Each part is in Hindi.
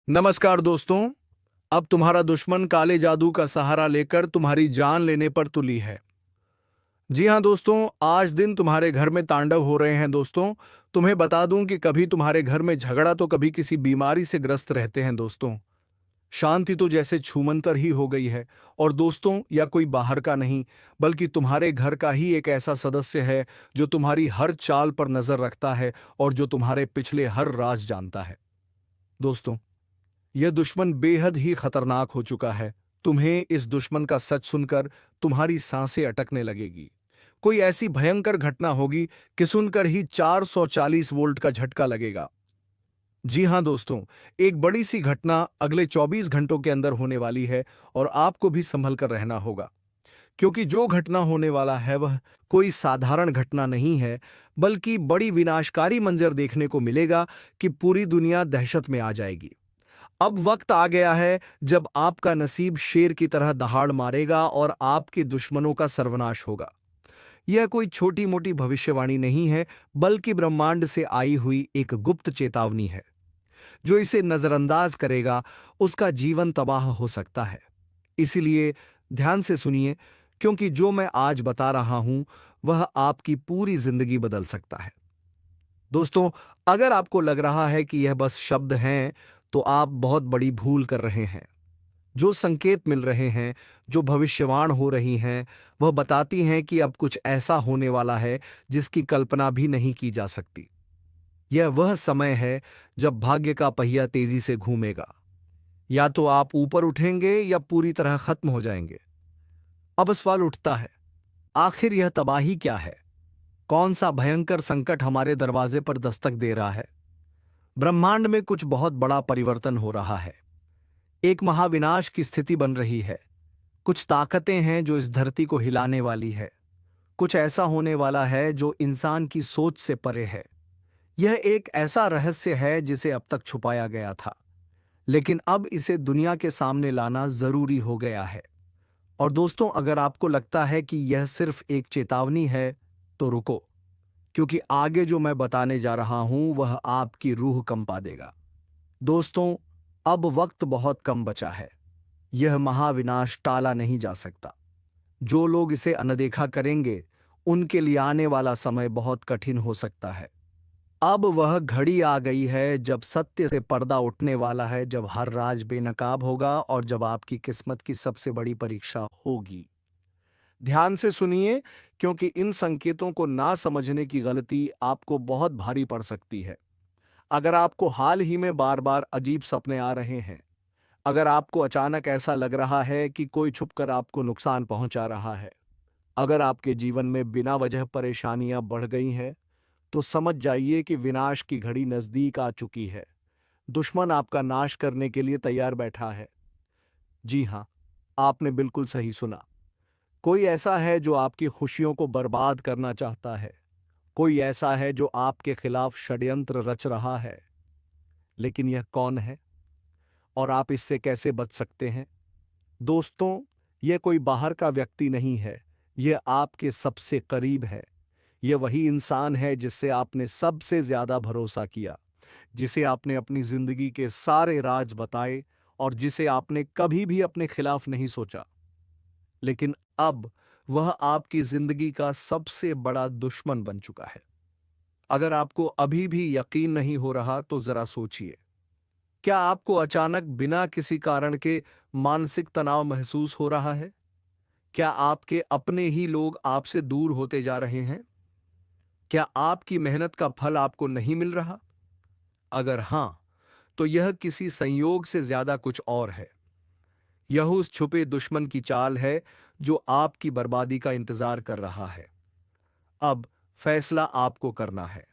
नमस्कार दोस्तों। अब तुम्हारा दुश्मन काले जादू का सहारा लेकर तुम्हारी जान लेने पर तुली है। जी हाँ दोस्तों, आज दिन तुम्हारे घर में तांडव हो रहे हैं दोस्तों। तुम्हें बता दूं कि कभी तुम्हारे घर में झगड़ा तो कभी किसी बीमारी से ग्रस्त रहते हैं दोस्तों। शांति तो जैसे छूमंतर ही हो गई है। और दोस्तों, या कोई बाहर का नहीं, बल्कि तुम्हारे घर का ही एक ऐसा सदस्य है जो तुम्हारी हर चाल पर नजर रखता है और जो तुम्हारे पिछले हर राज जानता है। दोस्तों, यह दुश्मन बेहद ही खतरनाक हो चुका है। तुम्हें इस दुश्मन का सच सुनकर तुम्हारी सांसें अटकने लगेगी। कोई ऐसी भयंकर घटना होगी कि सुनकर ही 440 वोल्ट का झटका लगेगा। जी हां दोस्तों, एक बड़ी सी घटना अगले 24 घंटों के अंदर होने वाली है और आपको भी संभल कर रहना होगा। क्योंकि जो घटना होने वाला है वह कोई साधारण घटना नहीं है, बल्कि बड़ी विनाशकारी मंजर देखने को मिलेगा कि पूरी दुनिया दहशत में आ जाएगी। अब वक्त आ गया है जब आपका नसीब शेर की तरह दहाड़ मारेगा और आपके दुश्मनों का सर्वनाश होगा। यह कोई छोटी मोटी भविष्यवाणी नहीं है, बल्कि ब्रह्मांड से आई हुई एक गुप्त चेतावनी है। जो इसे नजरअंदाज करेगा उसका जीवन तबाह हो सकता है। इसीलिए ध्यान से सुनिए, क्योंकि जो मैं आज बता रहा हूं वह आपकी पूरी जिंदगी बदल सकता है। दोस्तों, अगर आपको लग रहा है कि यह बस शब्द हैं, तो आप बहुत बड़ी भूल कर रहे हैं। जो संकेत मिल रहे हैं, जो भविष्यवाण हो रही हैं, वह बताती हैं कि अब कुछ ऐसा होने वाला है जिसकी कल्पना भी नहीं की जा सकती। यह वह समय है जब भाग्य का पहिया तेजी से घूमेगा। या तो आप ऊपर उठेंगे या पूरी तरह खत्म हो जाएंगे। अब सवाल उठता है, आखिर यह तबाही क्या है? कौन सा भयंकर संकट हमारे दरवाजे पर दस्तक दे रहा है? ब्रह्मांड में कुछ बहुत बड़ा परिवर्तन हो रहा है। एक महाविनाश की स्थिति बन रही है। कुछ ताकतें हैं जो इस धरती को हिलाने वाली है। कुछ ऐसा होने वाला है जो इंसान की सोच से परे है। यह एक ऐसा रहस्य है जिसे अब तक छुपाया गया था, लेकिन अब इसे दुनिया के सामने लाना जरूरी हो गया है। और दोस्तों, अगर आपको लगता है कि यह सिर्फ एक चेतावनी है, तो रुको, क्योंकि आगे जो मैं बताने जा रहा हूं वह आपकी रूह कंपा देगा। दोस्तों, अब वक्त बहुत कम बचा है। यह महाविनाश टाला नहीं जा सकता। जो लोग इसे अनदेखा करेंगे, उनके लिए आने वाला समय बहुत कठिन हो सकता है। अब वह घड़ी आ गई है जब सत्य से पर्दा उठने वाला है, जब हर राज बेनकाब होगा और जब आपकी किस्मत की सबसे बड़ी परीक्षा होगी। ध्यान से सुनिए, क्योंकि इन संकेतों को ना समझने की गलती आपको बहुत भारी पड़ सकती है। अगर आपको हाल ही में बार बार अजीब सपने आ रहे हैं, अगर आपको अचानक ऐसा लग रहा है कि कोई छुपकर आपको नुकसान पहुंचा रहा है, अगर आपके जीवन में बिना वजह परेशानियां बढ़ गई हैं, तो समझ जाइए कि विनाश की घड़ी नजदीक आ चुकी है। दुश्मन आपका नाश करने के लिए तैयार बैठा है। जी हां, आपने बिल्कुल सही सुना। कोई ऐसा है जो आपकी खुशियों को बर्बाद करना चाहता है। कोई ऐसा है जो आपके खिलाफ षड्यंत्र रच रहा है। लेकिन यह कौन है और आप इससे कैसे बच सकते हैं? दोस्तों, यह कोई बाहर का व्यक्ति नहीं है। यह आपके सबसे करीब है। यह वही इंसान है जिससे आपने सबसे ज्यादा भरोसा किया, जिसे आपने अपनी जिंदगी के सारे राज बताए और जिसे आपने कभी भी अपने खिलाफ नहीं सोचा। लेकिन अब वह आपकी जिंदगी का सबसे बड़ा दुश्मन बन चुका है। अगर आपको अभी भी यकीन नहीं हो रहा, तो जरा सोचिए। क्या आपको अचानक बिना किसी कारण के मानसिक तनाव महसूस हो रहा है? क्या आपके अपने ही लोग आपसे दूर होते जा रहे हैं? क्या आपकी मेहनत का फल आपको नहीं मिल रहा? अगर हां, तो यह किसी संयोग से ज्यादा कुछ और है। यह उस छुपे दुश्मन की चाल है जो आपकी बर्बादी का इंतजार कर रहा है। अब फैसला आपको करना है।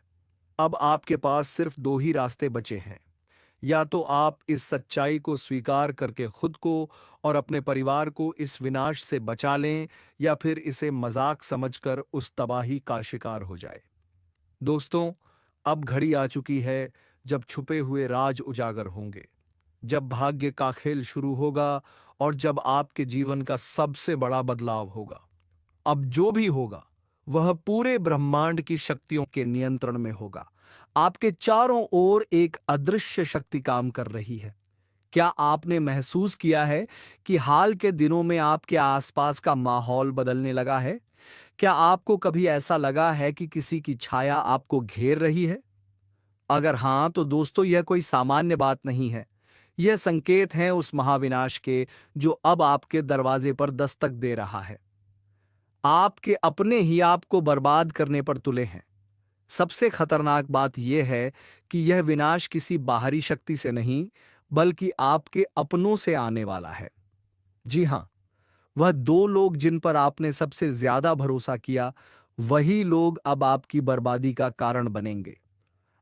अब आपके पास सिर्फ दो ही रास्ते बचे हैं। या तो आप इस सच्चाई को स्वीकार करके खुद को और अपने परिवार को इस विनाश से बचा लें, या फिर इसे मजाक समझकर उस तबाही का शिकार हो जाए। दोस्तों, अब घड़ी आ चुकी है जब छुपे हुए राज उजागर होंगे, जब भाग्य का खेल शुरू होगा और जब आपके जीवन का सबसे बड़ा बदलाव होगा। अब जो भी होगा वह पूरे ब्रह्मांड की शक्तियों के नियंत्रण में होगा। आपके चारों ओर एक अदृश्य शक्ति काम कर रही है। क्या आपने महसूस किया है कि हाल के दिनों में आपके आसपास का माहौल बदलने लगा है? क्या आपको कभी ऐसा लगा है कि किसी की छाया आपको घेर रही है? अगर हाँ, तो दोस्तों यह कोई सामान्य बात नहीं है। यह संकेत है उस महाविनाश के जो अब आपके दरवाजे पर दस्तक दे रहा है। आपके अपने ही आपको बर्बाद करने पर तुले हैं। सबसे खतरनाक बात यह है कि यह विनाश किसी बाहरी शक्ति से नहीं, बल्कि आपके अपनों से आने वाला है। जी हां, वह दो लोग जिन पर आपने सबसे ज्यादा भरोसा किया, वही लोग अब आपकी बर्बादी का कारण बनेंगे।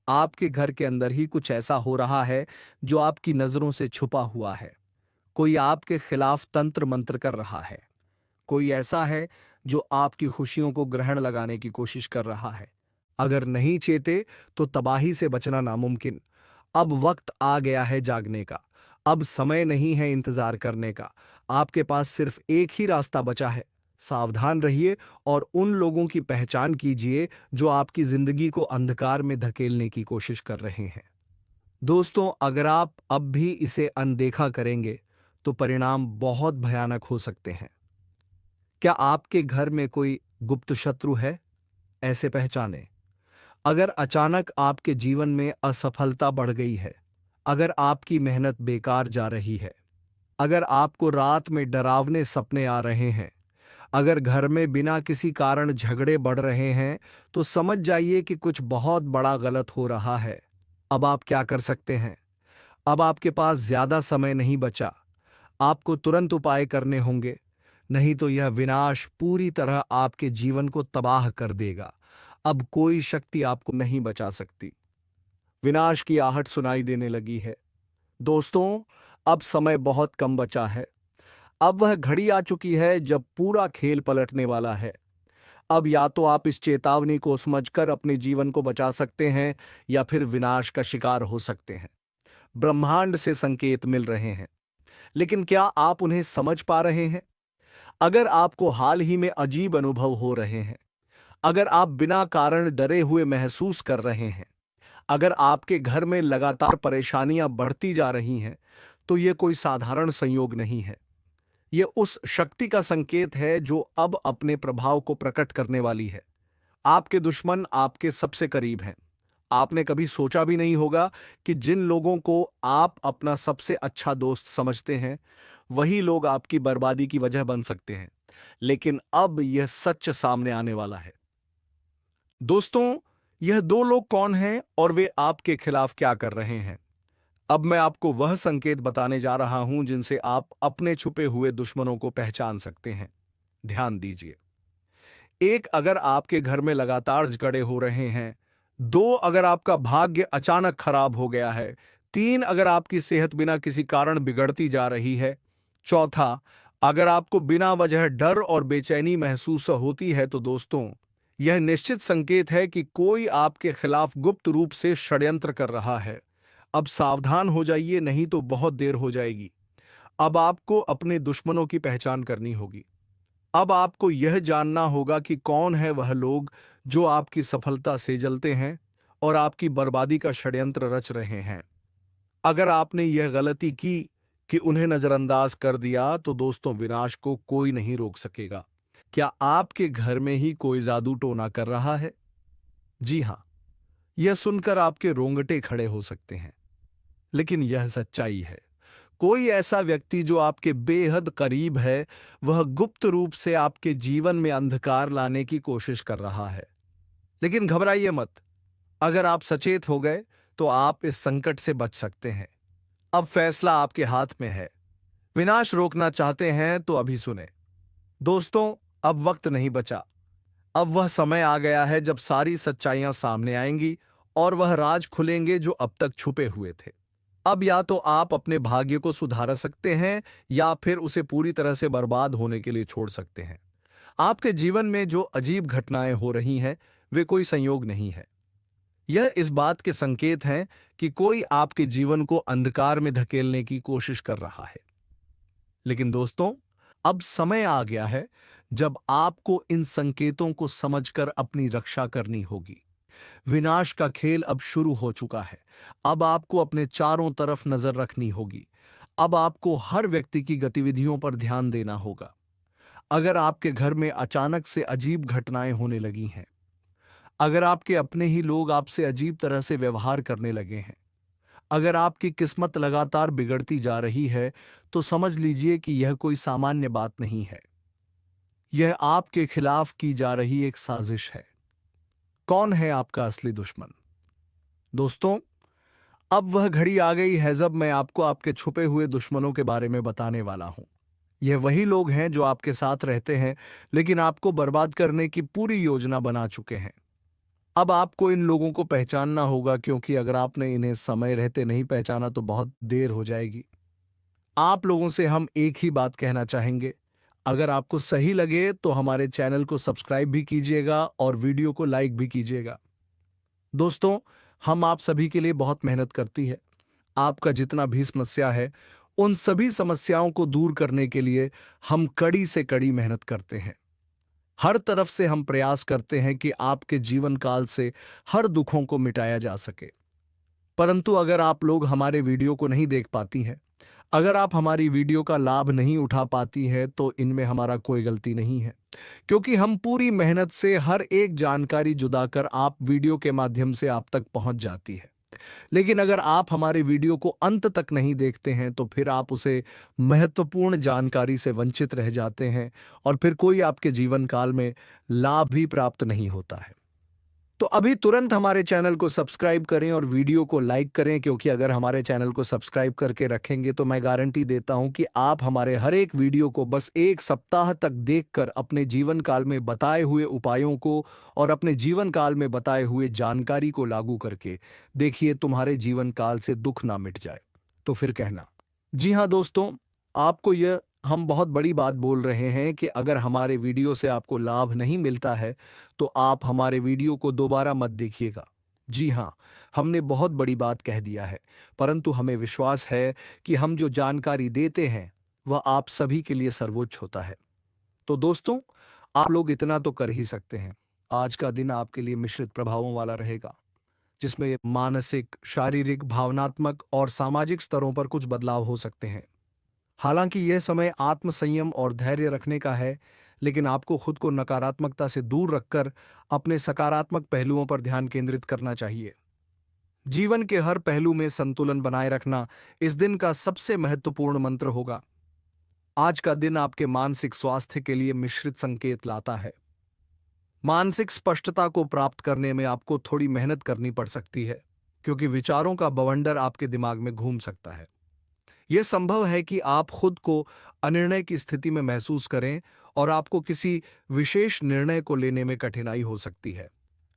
आपके घर के अंदर ही कुछ ऐसा हो रहा है जो आपकी नजरों से छुपा हुआ है। कोई आपके खिलाफ तंत्र मंत्र कर रहा है। कोई ऐसा है जो आपकी खुशियों को ग्रहण लगाने की कोशिश कर रहा है। अगर नहीं चेते तो तबाही से बचना नामुमकिन। अब वक्त आ गया है जागने का। अब समय नहीं है इंतजार करने का। आपके पास सिर्फ एक ही रास्ता बचा है। सावधान रहिए और उन लोगों की पहचान कीजिए जो आपकी जिंदगी को अंधकार में धकेलने की कोशिश कर रहे हैं। दोस्तों, अगर आप अब भी इसे अनदेखा करेंगे तो परिणाम बहुत भयानक हो सकते हैं। क्या आपके घर में कोई गुप्त शत्रु है? ऐसे पहचाने। अगर अचानक आपके जीवन में असफलता बढ़ गई है, अगर आपकी मेहनत बेकार जा रही है, अगर आपको रात में डरावने सपने आ रहे हैं, अगर घर में बिना किसी कारण झगड़े बढ़ रहे हैं, तो समझ जाइए कि कुछ बहुत बड़ा गलत हो रहा है। अब आप क्या कर सकते हैं? अब आपके पास ज्यादा समय नहीं बचा। आपको तुरंत उपाय करने होंगे, नहीं तो यह विनाश पूरी तरह आपके जीवन को तबाह कर देगा। अब कोई शक्ति आपको नहीं बचा सकती। विनाश की आहट सुनाई देने लगी है। दोस्तों, अब समय बहुत कम बचा है। अब वह घड़ी आ चुकी है जब पूरा खेल पलटने वाला है। अब या तो आप इस चेतावनी को समझकर अपने जीवन को बचा सकते हैं या फिर विनाश का शिकार हो सकते हैं। ब्रह्मांड से संकेत मिल रहे हैं, लेकिन क्या आप उन्हें समझ पा रहे हैं? अगर आपको हाल ही में अजीब अनुभव हो रहे हैं, अगर आप बिना कारण डरे हुए महसूस कर रहे हैं, अगर आपके घर में लगातार परेशानियां बढ़ती जा रही हैं, तो यह कोई साधारण संयोग नहीं है। यह उस शक्ति का संकेत है जो अब अपने प्रभाव को प्रकट करने वाली है। आपके दुश्मन आपके सबसे करीब हैं। आपने कभी सोचा भी नहीं होगा कि जिन लोगों को आप अपना सबसे अच्छा दोस्त समझते हैं, वही लोग आपकी बर्बादी की वजह बन सकते हैं। लेकिन अब यह सच सामने आने वाला है। दोस्तों, यह दो लोग कौन हैं और वे आपके खिलाफ क्या कर रहे हैं? अब मैं आपको वह संकेत बताने जा रहा हूं जिनसे आप अपने छुपे हुए दुश्मनों को पहचान सकते हैं। ध्यान दीजिए। एक, अगर आपके घर में लगातार झगड़े हो रहे हैं। दो, अगर आपका भाग्य अचानक खराब हो गया है। तीन, अगर आपकी सेहत बिना किसी कारण बिगड़ती जा रही है। चौथा, अगर आपको बिना वजह डर और बेचैनी महसूस होती है, तो दोस्तों, यह निश्चित संकेत है कि कोई आपके खिलाफ गुप्त रूप से षड्यंत्र कर रहा है। अब सावधान हो जाइए, नहीं तो बहुत देर हो जाएगी। अब आपको अपने दुश्मनों की पहचान करनी होगी। अब आपको यह जानना होगा कि कौन है वह लोग जो आपकी सफलता से जलते हैं और आपकी बर्बादी का षड्यंत्र रच रहे हैं। अगर आपने यह गलती की कि उन्हें नजरअंदाज कर दिया, तो दोस्तों, विनाश को कोई नहीं रोक सकेगा। क्या आपके घर में ही कोई जादू टोना कर रहा है? जी हां, यह सुनकर आपके रोंगटे खड़े हो सकते हैं, लेकिन यह सच्चाई है। कोई ऐसा व्यक्ति जो आपके बेहद करीब है, वह गुप्त रूप से आपके जीवन में अंधकार लाने की कोशिश कर रहा है। लेकिन घबराइए मत। अगर आप सचेत हो गए तो आप इस संकट से बच सकते हैं। अब फैसला आपके हाथ में है। विनाश रोकना चाहते हैं तो अभी सुने। दोस्तों, अब वक्त नहीं बचा। अब वह समय आ गया है जब सारी सच्चाइयां सामने आएंगी और वह राज खुलेंगे जो अब तक छुपे हुए थे। अब या तो आप अपने भाग्य को सुधार सकते हैं या फिर उसे पूरी तरह से बर्बाद होने के लिए छोड़ सकते हैं। आपके जीवन में जो अजीब घटनाएं हो रही हैं, वे कोई संयोग नहीं है। यह इस बात के संकेत हैं कि कोई आपके जीवन को अंधकार में धकेलने की कोशिश कर रहा है। लेकिन दोस्तों, अब समय आ गया है जब आपको इन संकेतों को समझकर अपनी रक्षा करनी होगी। विनाश का खेल अब शुरू हो चुका है। अब आपको अपने चारों तरफ नजर रखनी होगी। अब आपको हर व्यक्ति की गतिविधियों पर ध्यान देना होगा। अगर आपके घर में अचानक से अजीब घटनाएं होने लगी हैं, अगर आपके अपने ही लोग आपसे अजीब तरह से व्यवहार करने लगे हैं, अगर आपकी किस्मत लगातार बिगड़ती जा रही है, तो समझ लीजिए कि यह कोई सामान्य बात नहीं है। यह आपके खिलाफ की जा रही एक साजिश है। कौन है आपका असली दुश्मन? दोस्तों, अब वह घड़ी आ गई है जब मैं आपको आपके छुपे हुए दुश्मनों के बारे में बताने वाला हूं। यह वही लोग हैं जो आपके साथ रहते हैं, लेकिन आपको बर्बाद करने की पूरी योजना बना चुके हैं। अब आपको इन लोगों को पहचानना होगा, क्योंकि अगर आपने इन्हें समय रहते नहीं पहचाना तो बहुत देर हो जाएगी। आप लोगों से हम एक ही बात कहना चाहेंगे। अगर आपको सही लगे तो हमारे चैनल को सब्सक्राइब भी कीजिएगा और वीडियो को लाइक भी कीजिएगा। दोस्तों, हम आप सभी के लिए बहुत मेहनत करती है। आपका जितना भी समस्या है, उन सभी समस्याओं को दूर करने के लिए हम कड़ी से कड़ी मेहनत करते हैं। हर तरफ से हम प्रयास करते हैं कि आपके जीवन काल से हर दुखों को मिटाया जा सके। परंतु अगर आप लोग हमारे वीडियो को नहीं देख पाती हैं, अगर आप हमारी वीडियो का लाभ नहीं उठा पाती है, तो इनमें हमारा कोई गलती नहीं है, क्योंकि हम पूरी मेहनत से हर एक जानकारी जुदा कर आप वीडियो के माध्यम से आप तक पहुंच जाती है। लेकिन अगर आप हमारे वीडियो को अंत तक नहीं देखते हैं, तो फिर आप उसे महत्वपूर्ण जानकारी से वंचित रह जाते हैं और फिर कोई आपके जीवन काल में लाभ भी प्राप्त नहीं होता है। तो अभी तुरंत हमारे चैनल को सब्सक्राइब करें और वीडियो को लाइक करें, क्योंकि अगर हमारे चैनल को सब्सक्राइब करके रखेंगे तो मैं गारंटी देता हूं कि आप हमारे हर एक वीडियो को बस एक सप्ताह तक देखकर अपने जीवन काल में बताए हुए उपायों को और अपने जीवन काल में बताए हुए जानकारी को लागू करके देखिए, तुम्हारे जीवन काल से दुख ना मिट जाए तो फिर कहना। जी हाँ दोस्तों, आपको यह हम बहुत बड़ी बात बोल रहे हैं कि अगर हमारे वीडियो से आपको लाभ नहीं मिलता है, तो आप हमारे वीडियो को दोबारा मत देखिएगा। जी हाँ, हमने बहुत बड़ी बात कह दिया है, परंतु हमें विश्वास है कि हम जो जानकारी देते हैं वह आप सभी के लिए सर्वोच्च होता है। तो दोस्तों, आप लोग इतना तो कर ही सकते हैं। आज का दिन आपके लिए मिश्रित प्रभावों वाला रहेगा, जिसमें मानसिक, शारीरिक, भावनात्मक और सामाजिक स्तरों पर कुछ बदलाव हो सकते हैं। हालांकि यह समय आत्मसंयम और धैर्य रखने का है, लेकिन आपको खुद को नकारात्मकता से दूर रखकर अपने सकारात्मक पहलुओं पर ध्यान केंद्रित करना चाहिए। जीवन के हर पहलू में संतुलन बनाए रखना इस दिन का सबसे महत्वपूर्ण मंत्र होगा। आज का दिन आपके मानसिक स्वास्थ्य के लिए मिश्रित संकेत लाता है। मानसिक स्पष्टता को प्राप्त करने में आपको थोड़ी मेहनत करनी पड़ सकती है, क्योंकि विचारों का बवंडर आपके दिमाग में घूम सकता है। यह संभव है कि आप खुद को अनिर्णय की स्थिति में महसूस करें और आपको किसी विशेष निर्णय को लेने में कठिनाई हो सकती है।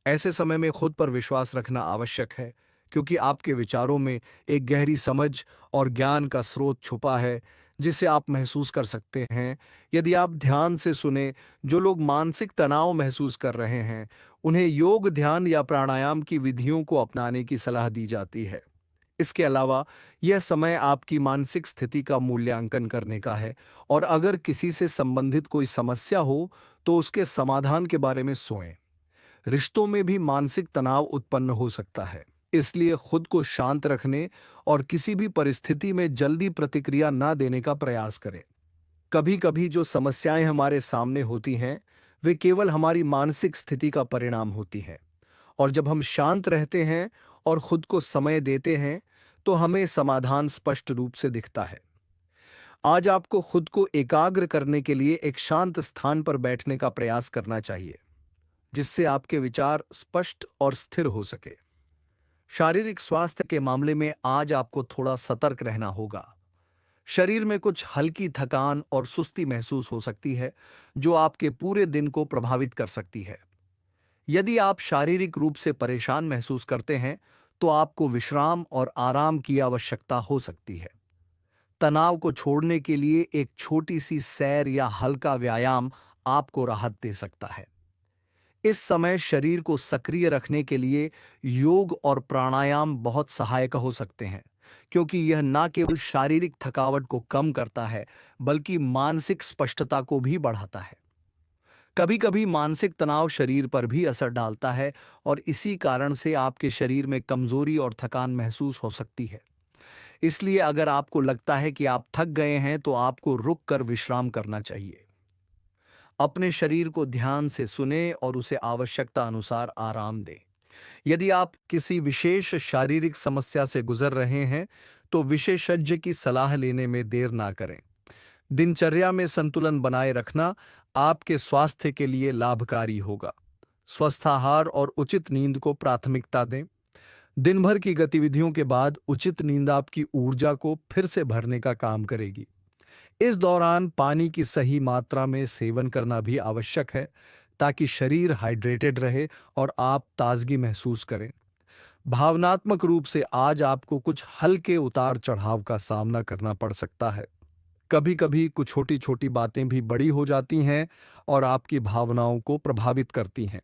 ऐसे समय में खुद पर विश्वास रखना आवश्यक है, क्योंकि आपके विचारों में एक गहरी समझ और ज्ञान का स्रोत छुपा है, जिसे आप महसूस कर सकते हैं। यदि आप ध्यान से सुने, जो लोग मानसिक तनाव महसूस कर रहे हैं, उन्हें योग, ध्यान या प्राणायाम की विधियों को अपनाने की सलाह दी जाती है। इसके अलावा यह समय आपकी मानसिक स्थिति का मूल्यांकन करने का है, और अगर किसी से संबंधित कोई समस्या हो तो उसके समाधान के बारे में सोचें। रिश्तों में भी मानसिक तनाव उत्पन्न हो सकता है, इसलिए खुद को शांत रखने और किसी भी परिस्थिति में जल्दी प्रतिक्रिया न देने का प्रयास करें। कभी कभी जो समस्याएं हमारे सामने होती हैं, वे केवल हमारी मानसिक स्थिति का परिणाम होती हैं, और जब हम शांत रहते हैं और खुद को समय देते हैं, तो हमें समाधान स्पष्ट रूप से दिखता है। आज आपको खुद को एकाग्र करने के लिए एक शांत स्थान पर बैठने का प्रयास करना चाहिए, जिससे आपके विचार स्पष्ट और स्थिर हो सके। शारीरिक स्वास्थ्य के मामले में आज आपको थोड़ा सतर्क रहना होगा। शरीर में कुछ हल्की थकान और सुस्ती महसूस हो सकती है, जो आपके पूरे दिन को प्रभावित कर सकती है। यदि आप शारीरिक रूप से परेशान महसूस करते हैं, तो आपको विश्राम और आराम की आवश्यकता हो सकती है। तनाव को छोड़ने के लिए एक छोटी सी सैर या हल्का व्यायाम आपको राहत दे सकता है। इस समय शरीर को सक्रिय रखने के लिए योग और प्राणायाम बहुत सहायक हो सकते हैं, क्योंकि यह न केवल शारीरिक थकावट को कम करता है, बल्कि मानसिक स्पष्टता को भी बढ़ाता है। कभी कभी मानसिक तनाव शरीर पर भी असर डालता है और इसी कारण से आपके शरीर में कमजोरी और थकान महसूस हो सकती है। इसलिए अगर आपको लगता है कि आप थक गए हैं तो आपको रुक कर विश्राम करना चाहिए। अपने शरीर को ध्यान से सुने और उसे आवश्यकता अनुसार आराम दें। यदि आप किसी विशेष शारीरिक समस्या से गुजर रहे हैं तो विशेषज्ञ की सलाह लेने में देर ना करें। दिनचर्या में संतुलन बनाए रखना आपके स्वास्थ्य के लिए लाभकारी होगा। स्वस्थ आहार और उचित नींद को प्राथमिकता दें। दिन भर की गतिविधियों के बाद उचित नींद आपकी ऊर्जा को फिर से भरने का काम करेगी। इस दौरान पानी की सही मात्रा में सेवन करना भी आवश्यक है ताकि शरीर हाइड्रेटेड रहे और आप ताजगी महसूस करें। भावनात्मक रूप से आज आपको कुछ हल्के उतार चढ़ाव का सामना करना पड़ सकता है। कभी कभी कुछ छोटी छोटी बातें भी बड़ी हो जाती हैं और आपकी भावनाओं को प्रभावित करती हैं।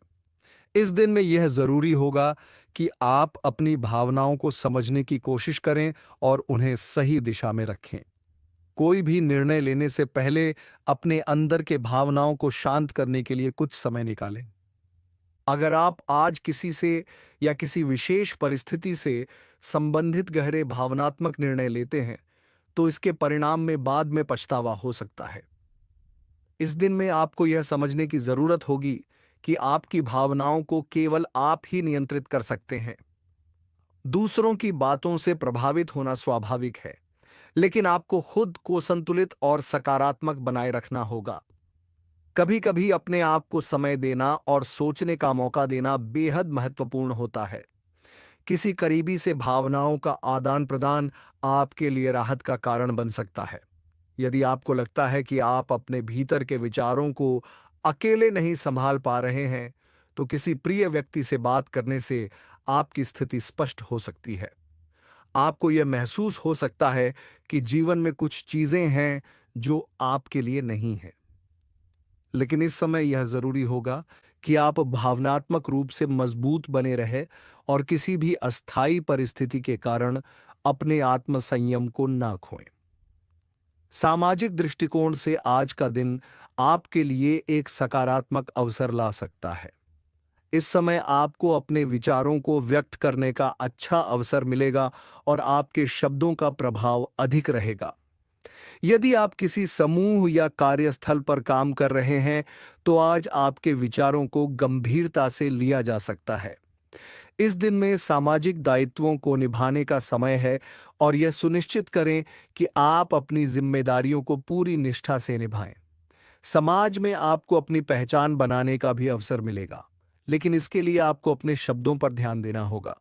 इस दिन में यह जरूरी होगा कि आप अपनी भावनाओं को समझने की कोशिश करें और उन्हें सही दिशा में रखें। कोई भी निर्णय लेने से पहले अपने अंदर के भावनाओं को शांत करने के लिए कुछ समय निकालें। अगर आप आज किसी से या किसी विशेष परिस्थिति से संबंधित गहरे भावनात्मक निर्णय लेते हैं तो इसके परिणाम में बाद में पछतावा हो सकता है। इस दिन में आपको यह समझने की जरूरत होगी कि आपकी भावनाओं को केवल आप ही नियंत्रित कर सकते हैं। दूसरों की बातों से प्रभावित होना स्वाभाविक है, लेकिन आपको खुद को संतुलित और सकारात्मक बनाए रखना होगा। कभी कभी अपने आप को समय देना और सोचने का मौका देना बेहद महत्वपूर्ण होता है। किसी करीबी से भावनाओं का आदान प्रदान आपके लिए राहत का कारण बन सकता है। यदि आपको लगता है कि आप अपने भीतर के विचारों को अकेले नहीं संभाल पा रहे हैं तो किसी प्रिय व्यक्ति से बात करने से आपकी स्थिति स्पष्ट हो सकती है। आपको यह महसूस हो सकता है कि जीवन में कुछ चीजें हैं जो आपके लिए नहीं हैं, लेकिन इस समय यह जरूरी होगा कि आप भावनात्मक रूप से मजबूत बने रहे और किसी भी अस्थायी परिस्थिति के कारण अपने आत्मसंयम को ना खोएं। सामाजिक दृष्टिकोण से आज का दिन आपके लिए एक सकारात्मक अवसर ला सकता है। इस समय आपको अपने विचारों को व्यक्त करने का अच्छा अवसर मिलेगा और आपके शब्दों का प्रभाव अधिक रहेगा। यदि आप किसी समूह या कार्यस्थल पर काम कर रहे हैं तो आज आपके विचारों को गंभीरता से लिया जा सकता है। इस दिन में सामाजिक दायित्वों को निभाने का समय है और यह सुनिश्चित करें कि आप अपनी जिम्मेदारियों को पूरी निष्ठा से निभाएं। समाज में आपको अपनी पहचान बनाने का भी अवसर मिलेगा, लेकिन इसके लिए आपको अपने शब्दों पर ध्यान देना होगा।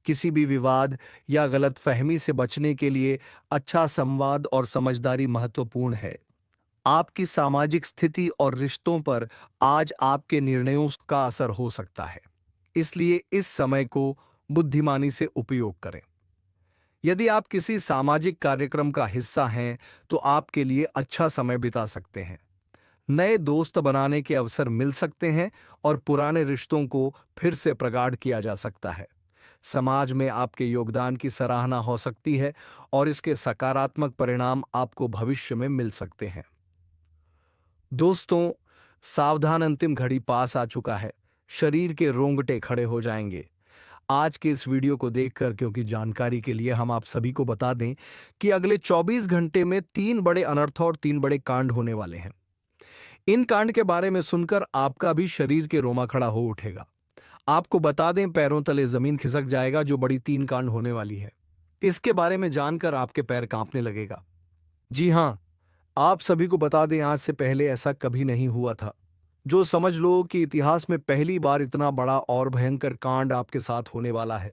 किसी भी विवाद या गलतफहमी से बचने के लिए अच्छा संवाद और समझदारी महत्वपूर्ण है। आपकी सामाजिक स्थिति और रिश्तों पर आज आपके निर्णयों का असर हो सकता है, इसलिए इस समय को बुद्धिमानी से उपयोग करें। यदि आप किसी सामाजिक कार्यक्रम का हिस्सा हैं तो आपके लिए अच्छा समय बिता सकते हैं। नए दोस्त बनाने के अवसर मिल सकते हैं और पुराने रिश्तों को फिर से प्रगाढ़ किया जा सकता है। समाज में आपके योगदान की सराहना हो सकती है और इसके सकारात्मक परिणाम आपको भविष्य में मिल सकते हैं। दोस्तों, सावधान, अंतिम घड़ी पास आ चुका है। शरीर के रोंगटे खड़े हो जाएंगे आज के इस वीडियो को देखकर, क्योंकि जानकारी के लिए हम आप सभी को बता दें कि अगले 24 घंटे में 3 बड़े अनर्थ और 3 बड़े कांड होने वाले हैं। इन कांड के बारे में सुनकर आपका भी शरीर के रोमा खड़ा हो उठेगा। आपको बता दें, पैरों तले जमीन खिसक जाएगा जो बड़ी 3 कांड होने वाली है। इसके बारे में जानकर आपके पैर कांपने लगेगा। जी हां, आप सभी को बता दें, आज से पहले ऐसा कभी नहीं हुआ था। जो समझ लो कि इतिहास में पहली बार इतना बड़ा और भयंकर कांड आपके साथ होने वाला है।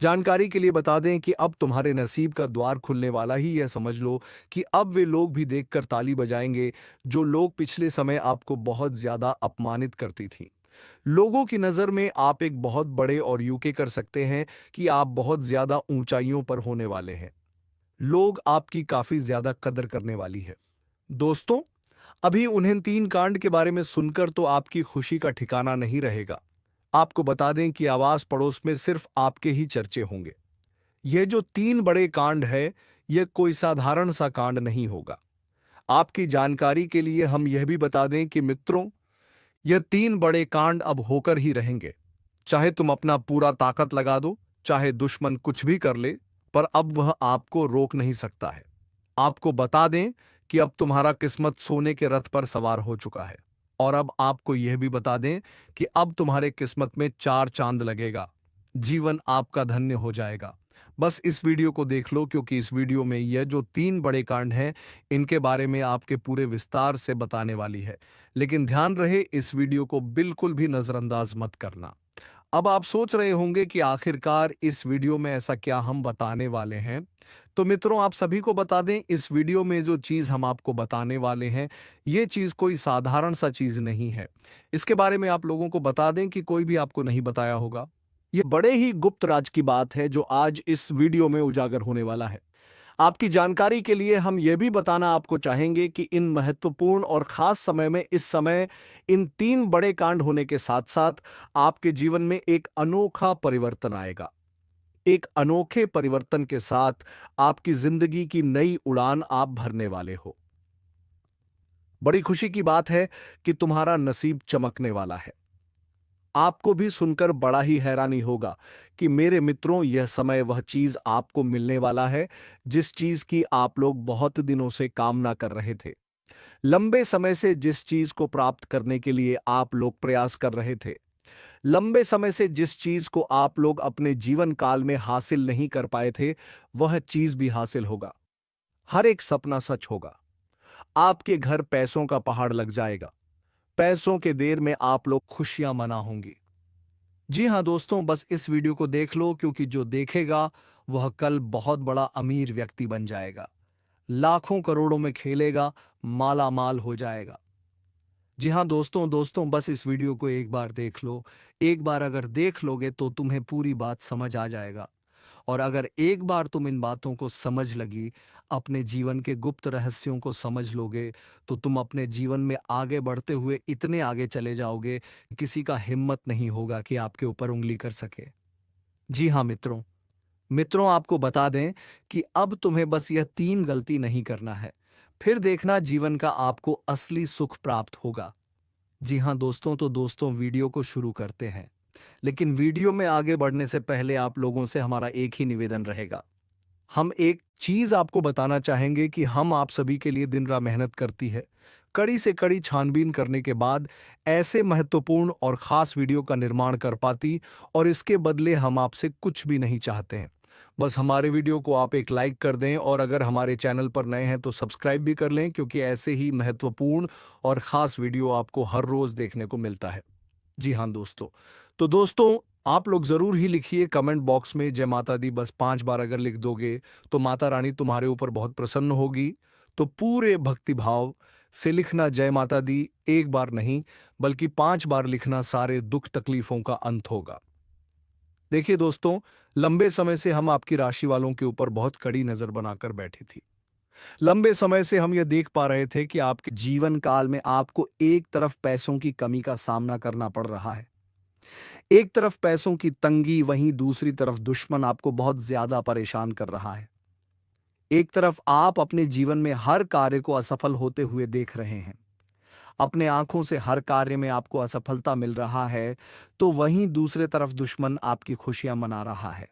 जानकारी के लिए बता दें कि अब तुम्हारे नसीब का द्वार खुलने वाला ही, यह समझ लो कि अब वे लोग भी देखकर ताली बजाएंगे जो लोग पिछले समय आपको बहुत ज्यादा अपमानित करती थी। लोगों की नजर में आप एक बहुत बड़े और यूके कर सकते हैं कि आप बहुत ज्यादा ऊंचाइयों पर होने वाले हैं। लोग आपकी काफी ज्यादा कदर करने वाली है। दोस्तों, अभी उन्हें 3 कांड के बारे में सुनकर तो आपकी खुशी का ठिकाना नहीं रहेगा। आपको बता दें कि आवास पड़ोस में सिर्फ आपके ही चर्चे होंगे। यह जो 3 बड़े कांड है, यह कोई साधारण सा कांड नहीं होगा। आपकी जानकारी के लिए हम यह भी बता दें कि मित्रों, यह 3 बड़े कांड अब होकर ही रहेंगे। चाहे तुम अपना पूरा ताकत लगा दो, चाहे दुश्मन कुछ भी कर ले, पर अब वह आपको रोक नहीं सकता है। आपको बता दें कि अब तुम्हारा किस्मत सोने के रथ पर सवार हो चुका है। और अब आपको यह भी बता दें कि अब तुम्हारे किस्मत में 4 चांद लगेगा। जीवन आपका धन्य हो जाएगा। बस इस वीडियो को देख लो, क्योंकि इस वीडियो में यह जो 3 बड़े कांड हैं, इनके बारे में आपके पूरे विस्तार से बताने वाली है। लेकिन ध्यान रहे, इस वीडियो को बिल्कुल भी नजरअंदाज मत करना। अब आप सोच रहे होंगे कि आखिरकार इस वीडियो में ऐसा क्या हम बताने वाले हैं। तो मित्रों, आप सभी को बता दें, इस वीडियो में जो चीज़ हम आपको बताने वाले हैं, ये चीज़ कोई साधारण सा चीज़ नहीं है। इसके बारे में आप लोगों को बता दें कि कोई भी आपको नहीं बताया होगा। ये बड़े ही गुप्त राज की बात है जो आज इस वीडियो में उजागर होने वाला है। आपकी जानकारी के लिए हम यह भी बताना आपको चाहेंगे कि इन महत्वपूर्ण और खास समय में इस समय इन 3 बड़े कांड होने के साथ साथ आपके जीवन में एक अनोखा परिवर्तन आएगा। एक अनोखे परिवर्तन के साथ आपकी जिंदगी की नई उड़ान आप भरने वाले हो। बड़ी खुशी की बात है कि तुम्हारा नसीब चमकने वाला है। आपको भी सुनकर बड़ा ही हैरानी होगा कि मेरे मित्रों, यह समय वह चीज आपको मिलने वाला है जिस चीज की आप लोग बहुत दिनों से कामना कर रहे थे। लंबे समय से जिस चीज को प्राप्त करने के लिए आप लोग प्रयास कर रहे थे। लंबे समय से जिस चीज को आप लोग अपने जीवन काल में हासिल नहीं कर पाए थे, वह चीज भी हासिल होगा। हर एक सपना सच होगा। आपके घर पैसों का पहाड़ लग जाएगा। पैसों के देर में आप लोग खुशियां मना होंगी। जी हाँ दोस्तों, बस इस वीडियो को देख लो, क्योंकि जो देखेगा वह कल बहुत बड़ा अमीर व्यक्ति बन जाएगा। लाखों करोड़ों में खेलेगा, माला माल हो जाएगा। जी हाँ दोस्तों दोस्तों बस इस वीडियो को एक बार देख लो। एक बार अगर देख लोगे तो तुम्हें पूरी बात समझ आ जाएगा। और अगर एक बार तुम इन बातों को समझ लगी, अपने जीवन के गुप्त रहस्यों को समझ लोगे, तो तुम अपने जीवन में आगे बढ़ते हुए इतने आगे चले जाओगे, किसी का हिम्मत नहीं होगा कि आपके ऊपर उंगली कर सके। जी हाँ मित्रों, मित्रों आपको बता दें कि अब तुम्हें बस यह 3 गलती नहीं करना है। फिर देखना जीवन का आपको असली सुख प्राप्त होगा। जी हाँ दोस्तों, तो दोस्तों वीडियो को शुरू करते हैं। लेकिन वीडियो में आगे बढ़ने से पहले आप लोगों से हमारा एक ही निवेदन रहेगा। हम एक चीज आपको बताना चाहेंगे कि हम आप सभी के लिए दिन रात मेहनत करती है, कड़ी से कड़ी छानबीन करने के बाद ऐसे महत्वपूर्ण और खास वीडियो का निर्माण कर पाती, और इसके बदले हम आपसे कुछ भी नहीं चाहते हैं। बस हमारे वीडियो को आप एक लाइक कर दें, और अगर हमारे चैनल पर नए हैं तो सब्सक्राइब भी कर लें, क्योंकि ऐसे ही महत्वपूर्ण और खास वीडियो आपको हर रोज देखने को मिलता है। जी हाँ दोस्तों, तो दोस्तों आप लोग जरूर ही लिखिए कमेंट बॉक्स में जय माता दी। बस 5 बार अगर लिख दोगे तो माता रानी तुम्हारे ऊपर बहुत प्रसन्न होगी। तो पूरे भक्ति भाव से लिखना जय माता दी, एक बार नहीं बल्कि 5 बार लिखना, सारे दुख तकलीफों का अंत होगा। देखिए दोस्तों, लंबे समय से हम आपकी राशि वालों के ऊपर बहुत कड़ी नजर बनाकर बैठी थी। लंबे समय से हम यह देख पा रहे थे कि आपके जीवन काल में आपको एक तरफ पैसों की कमी का सामना करना पड़ रहा है। एक तरफ पैसों की तंगी, वहीं दूसरी तरफ दुश्मन आपको बहुत ज्यादा परेशान कर रहा है। एक तरफ आप अपने जीवन में हर कार्य को असफल होते हुए देख रहे हैं। अपने आंखों से हर कार्य में आपको असफलता मिल रहा है, तो वहीं दूसरे तरफ दुश्मन आपकी खुशियां मना रहा है।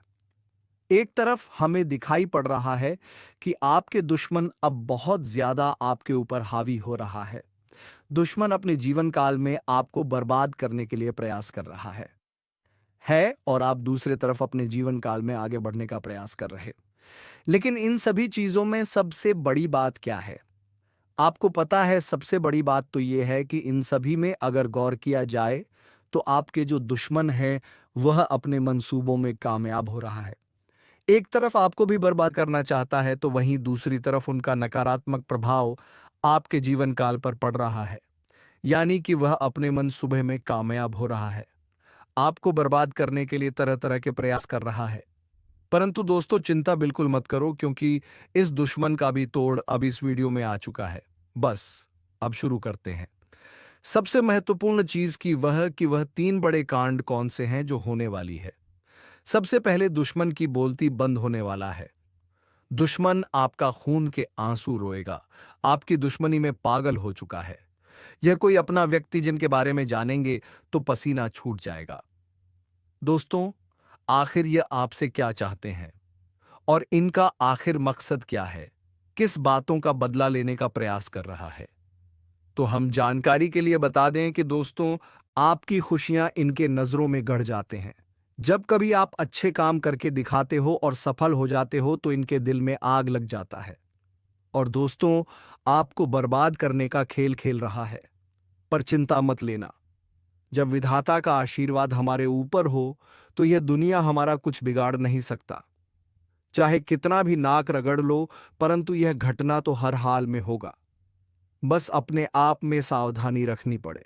एक तरफ हमें दिखाई पड़ रहा है कि आपके दुश्मन अब बहुत ज्यादा आपके ऊपर हावी हो रहा है। दुश्मन अपने जीवन काल में आपको बर्बाद करने के लिए प्रयास कर रहा है, और आप दूसरे तरफ अपने जीवन काल में आगे बढ़ने का प्रयास कर रहे। लेकिन इन सभी चीजों में सबसे बड़ी बात क्या है? आपको पता है, सबसे बड़ी बात तो यह है कि इन सभी में अगर गौर किया जाए तो आपके जो दुश्मन है वह अपने मंसूबों में कामयाब हो रहा है। एक तरफ आपको भी बर्बाद करना चाहता है, तो वहीं दूसरी तरफ उनका नकारात्मक प्रभाव आपके जीवन काल पर पड़ रहा है। यानी कि वह अपने मंसूबे में कामयाब हो रहा है, आपको बर्बाद करने के लिए तरह तरह के प्रयास कर रहा है। परंतु दोस्तों चिंता बिल्कुल मत करो, क्योंकि इस दुश्मन का भी तोड़ अब इस वीडियो में आ चुका है। बस अब शुरू करते हैं। सबसे महत्वपूर्ण चीज कि वह 3 बड़े कांड कौन से हैं जो होने वाली है। सबसे पहले दुश्मन की बोलती बंद होने वाला है। दुश्मन आपका खून के आंसू रोएगा, आपकी दुश्मनी में पागल हो चुका है। यह कोई अपना व्यक्ति जिनके बारे में जानेंगे तो पसीना छूट जाएगा। दोस्तों, आखिर ये आपसे क्या चाहते हैं और इनका आखिर मकसद क्या है? किस बातों का बदला लेने का प्रयास कर रहा है? तो हम जानकारी के लिए बता दें कि दोस्तों, आपकी खुशियां इनके नजरों में गड़ जाते हैं। जब कभी आप अच्छे काम करके दिखाते हो और सफल हो जाते हो तो इनके दिल में आग लग जाता है और दोस्तों, आपको बर्बाद करने का खेल खेल रहा है। पर चिंता मत लेना, जब विधाता का आशीर्वाद हमारे ऊपर हो तो यह दुनिया हमारा कुछ बिगाड़ नहीं सकता। चाहे कितना भी नाक रगड़ लो, परंतु यह घटना तो हर हाल में होगा। बस अपने आप में सावधानी रखनी पड़े।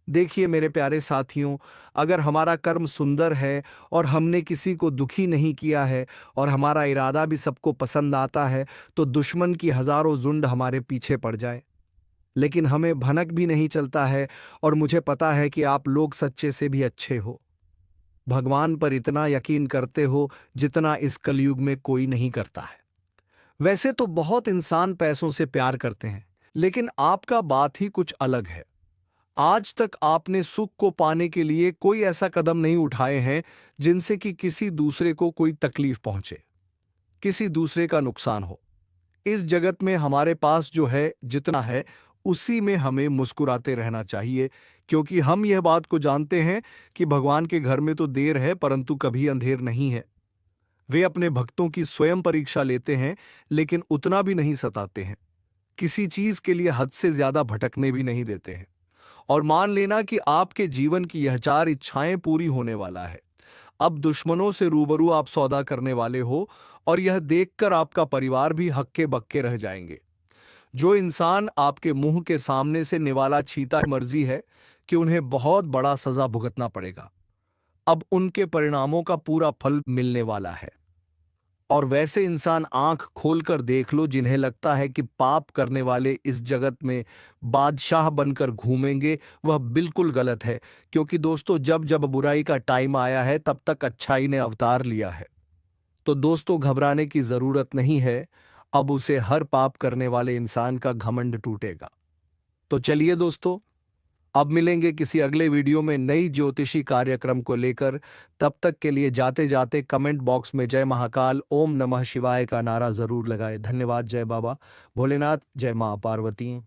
देखिए मेरे प्यारे साथियों, अगर हमारा कर्म सुंदर है और हमने किसी को दुखी नहीं किया है और हमारा इरादा भी सबको पसंद आता है, तो दुश्मन की हजारों झुंड हमारे पीछे पड़ जाए। लेकिन हमें भनक भी नहीं चलता है और मुझे पता है कि आप लोग सच्चे से भी अच्छे हो। भगवान पर इतना यकीन करते हो जितना इस कलयुग में कोई नहीं करता है। वैसे तो बहुत इंसान पैसों से प्यार करते हैं, लेकिन आपका बात ही कुछ अलग है। आज तक आपने सुख को पाने के लिए कोई ऐसा कदम नहीं उठाए हैं जिनसे कि किसी दूसरे को कोई तकलीफ पहुंचे, किसी दूसरे का नुकसान हो। इस जगत में हमारे पास जो है, जितना है, उसी में हमें मुस्कुराते रहना चाहिए, क्योंकि हम यह बात को जानते हैं कि भगवान के घर में तो देर है परंतु कभी अंधेर नहीं है। वे अपने भक्तों की स्वयं परीक्षा लेते हैं, लेकिन उतना भी नहीं सताते हैं। किसी चीज के लिए हद से ज्यादा भटकने भी नहीं देते हैं। और मान लेना कि आपके जीवन की यह 4 इच्छाएं पूरी होने वाला है। अब दुश्मनों से रूबरू आप सौदा करने वाले हो और यह देखकर आपका परिवार भी हक्के बक्के रह जाएंगे। जो इंसान आपके मुंह के सामने से निवाला छीता, मर्जी है कि उन्हें बहुत बड़ा सजा भुगतना पड़ेगा। अब उनके परिणामों का पूरा फल मिलने वाला है। और वैसे इंसान आंख खोलकर देख लो जिन्हें लगता है कि पाप करने वाले इस जगत में बादशाह बनकर घूमेंगे, वह बिल्कुल गलत है। क्योंकि दोस्तों, जब जब बुराई का टाइम आया है तब तक अच्छाई ने अवतार लिया है। तो दोस्तों, घबराने की जरूरत नहीं है। अब उसे हर पाप करने वाले इंसान का घमंड टूटेगा। तो चलिए दोस्तों, अब मिलेंगे किसी अगले वीडियो में नई ज्योतिषी कार्यक्रम को लेकर। तब तक के लिए जाते जाते कमेंट बॉक्स में जय महाकाल, ओम नमः शिवाय का नारा जरूर लगाएं। धन्यवाद। जय बाबा भोलेनाथ, जय मां पार्वती।